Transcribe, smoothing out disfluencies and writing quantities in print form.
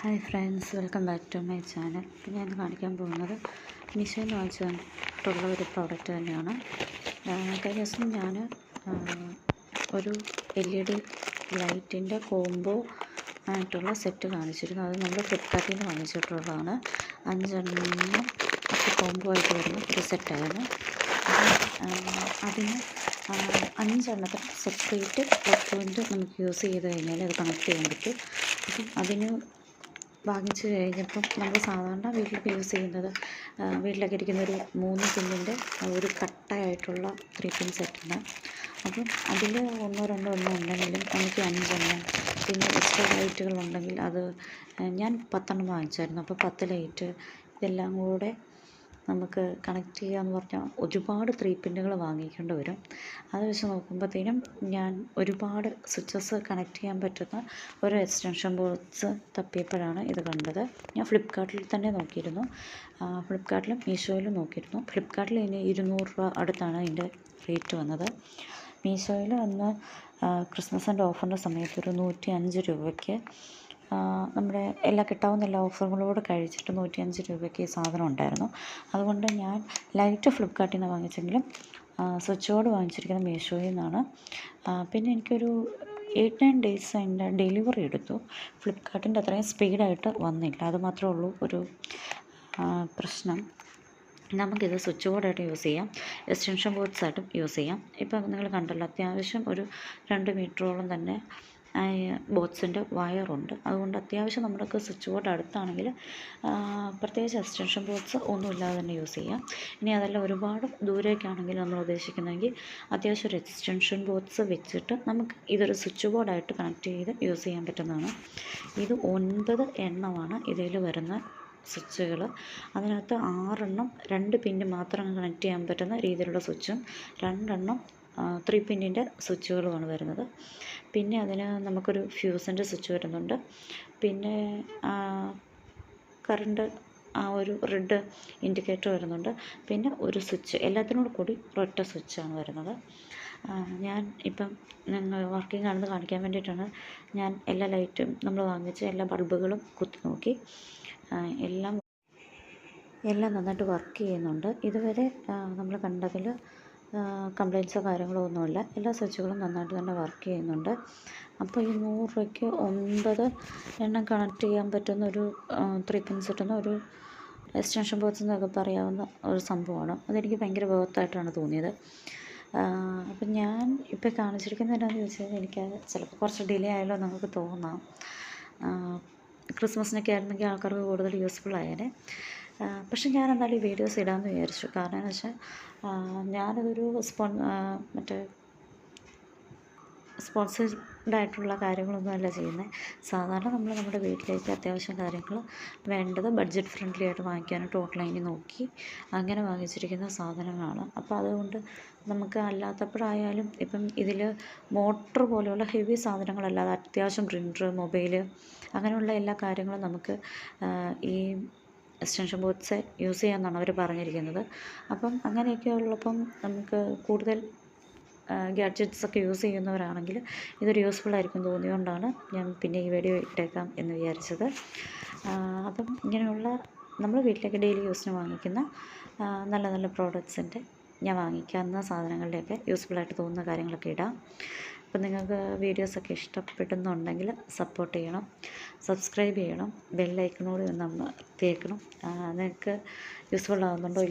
Hi friends, welcome back to my channel. ഇപ്പം ഞാൻ കാണിക്കാൻ പോകുന്നത് മീഷോയിൽ നിന്ന് വാങ്ങിച്ചിട്ടുള്ള ഒരു പ്രോഡക്റ്റ് തന്നെയാണ്. കഴിഞ്ഞ ദിവസം ഞാൻ ഒരു LED ലൈറ്റിൻ്റെ കോംബോ ആയിട്ടുള്ള സെറ്റ് കാണിച്ചിരുന്നു. അത് നമ്മൾ ഫ്ലിപ്കാർട്ടിൽ നിന്ന് വാങ്ങിച്ചിട്ടുള്ളതാണ്. 5 ഒക്കെ കോംബോ ആയിട്ട് വരുന്ന ഒരു സെറ്റായിരുന്നു. അതിന് 5 സെപ്പറേറ്റ് പ്ലഗ് പോയിൻറ്റ് നമുക്ക് യൂസ് ചെയ്ത് കഴിഞ്ഞാൽ അത് കണക്ട് ചെയ്യാൻ പറ്റും. അപ്പം അതിന് വാങ്ങിച്ച് കഴിഞ്ഞപ്പം നമ്മൾ സാധാരണ വീട്ടിലൊക്കെ യൂസ് ചെയ്യുന്നത് വീട്ടിലൊക്കെ ഇരിക്കുന്ന ഒരു 3 പിന്നിൻ്റെ ഒരു കട്ടയായിട്ടുള്ള 3 പിൻ സെറ്റാണ്. അപ്പം അതിൽ 1 2 ഉണ്ടെങ്കിലും എനിക്ക് 5 പിന്നെ എക്സ്ട്രാ ലൈറ്റുകളുണ്ടെങ്കിൽ അത് ഞാൻ 10 വാങ്ങിച്ചായിരുന്നു. അപ്പോൾ 10 ലൈറ്റ് ഇതെല്ലാം കൂടെ നമുക്ക് കണക്ട് ചെയ്യാമെന്ന് പറഞ്ഞാൽ ഒരുപാട് 3 പിന്നുകൾ വാങ്ങിക്കേണ്ടി വരും. അത് വെച്ച് നോക്കുമ്പോഴത്തേനും ഞാൻ ഒരുപാട് സ്വിച്ചസ് കണക്ട് ചെയ്യാൻ പറ്റുന്ന ഒരു എക്സ്റ്റൻഷൻ ബോക്സ് തപ്പിയപ്പോഴാണ് ഇത് കണ്ടത്. ഞാൻ ഫ്ലിപ്കാർട്ടിൽ തന്നെ നോക്കിയിരുന്നു, ഫ്ലിപ്കാർട്ടിലും മീഷോയിലും നോക്കിയിരുന്നു. ഫ്ലിപ്കാർട്ടിൽ ഇനി 200 രൂപ അടുത്താണ് അതിൻ്റെ റേറ്റ് വന്നത്. മീഷോയിൽ അന്ന് ക്രിസ്മസിൻ്റെ ഓഫറിൻ്റെ സമയത്ത് ഒരു 105 രൂപയ്ക്ക് നമ്മുടെ കിട്ടാവുന്ന എല്ലാ ഓഫറുകളോട് കഴിച്ചിട്ട് 105 രൂപയ്ക്ക് ഈ സാധനം ഉണ്ടായിരുന്നു. അതുകൊണ്ട് ഞാൻ ലൈറ്റ് ഫ്ലിപ്കാർട്ടിൽ നിന്ന് വാങ്ങിച്ചെങ്കിലും സ്വിച്ച് ബോർഡ് വാങ്ങിച്ചിരിക്കുന്നത് മീഷോയിൽ നിന്നാണ്. പിന്നെ എനിക്കൊരു 8-9 ഡേയ്സ് അതിൻ്റെ ഡെലിവറി എടുത്തു. ഫ്ലിപ്കാർട്ടിൻ്റെ അത്രയും സ്പീഡായിട്ട് വന്നില്ല. അത് മാത്രമേ ഉള്ളൂ ഒരു പ്രശ്നം. നമുക്കിത് സ്വിച്ച് ബോർഡായിട്ട് യൂസ് ചെയ്യാം, എക്സ്റ്റൻഷൻ ബോർഡ്സായിട്ടും യൂസ് ചെയ്യാം. ഇപ്പം നിങ്ങൾ കണ്ടല്ലോ, അത്യാവശ്യം ഒരു 2 മീറ്ററോളം തന്നെ ബോക്സിൻ്റെ വയറുണ്ട്. അതുകൊണ്ട് അത്യാവശ്യം നമുക്ക് സ്വിച്ച് ബോർഡ് അടുത്താണെങ്കിൽ പ്രത്യേകിച്ച് എക്സ്റ്റൻഷൻ ബോക്സ് ഒന്നുമില്ലാതെ തന്നെ യൂസ് ചെയ്യാം. ഇനി അതല്ല ഒരുപാട് ദൂരേക്കാണെങ്കിൽ നമ്മൾ ഉദ്ദേശിക്കുന്നതെങ്കിൽ അത്യാവശ്യം ഒരു എക്സ്റ്റൻഷൻ ബോക്സ് വെച്ചിട്ട് നമുക്ക് ഇതൊരു സ്വിച്ച് ബോർഡായിട്ട് കണക്ട് ചെയ്ത് യൂസ് ചെയ്യാൻ പറ്റുന്നതാണ്. ഇത് 9 എണ്ണമാണ് ഇതിൽ വരുന്ന സ്വിച്ചുകൾ. അതിനകത്ത് 6 2 പിന്ന് മാത്രം കണക്ട് ചെയ്യാൻ പറ്റുന്ന രീതിയിലുള്ള സ്വിച്ചും 2 3 പിന്നിൻ്റെ സ്വിച്ചുകളുമാണ് വരുന്നത്. പിന്നെ അതിന് നമുക്കൊരു ഫ്യൂസിൻ്റെ സ്വിച്ച് വരുന്നുണ്ട്. പിന്നെ കറണ്ട് ഒരു റെഡ് ഇൻഡിക്കേറ്റർ വരുന്നുണ്ട്. പിന്നെ ഒരു സ്വിച്ച്, എല്ലാത്തിനോട് കൂടി ഒരൊറ്റ സ്വിച്ചാണ് വരുന്നത്. ഞാൻ ഇപ്പം വർക്കിംഗ് ആണെന്ന് കാണിക്കാൻ വേണ്ടിയിട്ടാണ് ഞാൻ എല്ലാ ലൈറ്റും നമ്മൾ വാങ്ങിച്ച എല്ലാ ബൾബുകളും കുത്തി നോക്കി. എല്ലാം നന്നായിട്ട് വർക്ക് ചെയ്യുന്നുണ്ട്. ഇതുവരെ നമ്മൾ കണ്ടതിൽ കംപ്ലയിൻസോ കാര്യങ്ങളോ ഒന്നുമില്ല. എല്ലാ സ്വിച്ചുകളും നന്നായിട്ട് തന്നെ വർക്ക് ചെയ്യുന്നുണ്ട്. അപ്പോൾ ഈ 100 രൂപയ്ക്ക് 9 എണ്ണം കണക്ട് ചെയ്യാൻ പറ്റുന്ന ഒരു 3 പിൻ സെറ്റുന്ന ഒരു എക്സ്റ്റൻഷൻ ബോക്സ് എന്നൊക്കെ പറയാവുന്ന ഒരു സംഭവമാണ്. അതെനിക്ക് ഭയങ്കര വേർത്തായിട്ടാണ് തോന്നിയത്. അപ്പം ഞാൻ ഇപ്പോൾ കാണിച്ചിരിക്കുന്നത് എന്താണെന്ന് ചോദിച്ചാൽ എനിക്ക് ചിലപ്പോൾ കുറച്ച് ഡിലേ ആയാലോ നമുക്ക് തോന്നാം. ക്രിസ്മസിനൊക്കെ ആയിരുന്നെങ്കിൽ ആൾക്കാർക്ക് കൂടുതൽ യൂസ്ഫുൾ ആയേനെ. പക്ഷെ ഞാൻ എന്തായാലും ഈ വീഡിയോസ് ഇടാമെന്ന് വിചാരിച്ചു. കാരണം എന്ന് വെച്ചാൽ ഞാനതൊരു സ്പോൺസേർഡായിട്ടുള്ള കാര്യങ്ങളൊന്നുമല്ല ചെയ്യുന്നത്. സാധാരണ നമ്മൾ നമ്മുടെ വീട്ടിലേക്ക് അത്യാവശ്യം കാര്യങ്ങൾ വേണ്ടത് ബഡ്ജറ്റ് ഫ്രണ്ട്ലി ആയിട്ട് വാങ്ങിക്കാനായിട്ട് ഓൺലൈനിൽ നോക്കി അങ്ങനെ വാങ്ങിച്ചിരിക്കുന്ന സാധനങ്ങളാണ്. അപ്പോൾ അതുകൊണ്ട് നമുക്ക് അല്ലാത്തപ്പോഴായാലും ഇപ്പം ഇതിൽ മോട്ടർ പോലെയുള്ള ഹെവി സാധനങ്ങളല്ലാതെ അത്യാവശ്യം പ്രിൻ്റർ, മൊബൈൽ അങ്ങനെയുള്ള എല്ലാ കാര്യങ്ങളും നമുക്ക് ഈ എക്സ്റ്റൻഷൻ ബോക്സ് യൂസ് ചെയ്യാമെന്നാണ് അവർ പറഞ്ഞിരിക്കുന്നത്. അപ്പം അങ്ങനെയൊക്കെ ഉള്ളപ്പം നമുക്ക് കൂടുതൽ ഗാഡ്ജറ്റ്സൊക്കെ യൂസ് ചെയ്യുന്നവരാണെങ്കിൽ ഇതൊരു യൂസ്ഫുൾ ആയിരിക്കും തോന്നിയതുകൊണ്ടാണ് ഞാൻ പിന്നെ ഈ വീഡിയോ ഇട്ടേക്കാം എന്ന് വിചാരിച്ചത്. അപ്പം ഇങ്ങനെയുള്ള നമ്മൾ വീട്ടിലേക്ക് ഡെയിലി യൂസിന് വാങ്ങിക്കുന്ന നല്ല നല്ല പ്രോഡക്ട്സിൻ്റെ ഞാൻ വാങ്ങിക്കാവുന്ന സാധനങ്ങളുടെയൊക്കെ യൂസ്ഫുള്ളായിട്ട് തോന്നുന്ന കാര്യങ്ങളൊക്കെ ഇടാം. അപ്പം നിങ്ങൾക്ക് വീഡിയോസൊക്കെ ഇഷ്ടപ്പെടുന്നുണ്ടെങ്കിൽ സപ്പോർട്ട് ചെയ്യണം, സബ്സ്ക്രൈബ് ചെയ്യണം, ബെല്ലൈക്കണോട് ഒന്ന് തേക്കണം. നിങ്ങൾക്ക് യൂസ്ഫുൾ ആകുന്നുണ്ടോ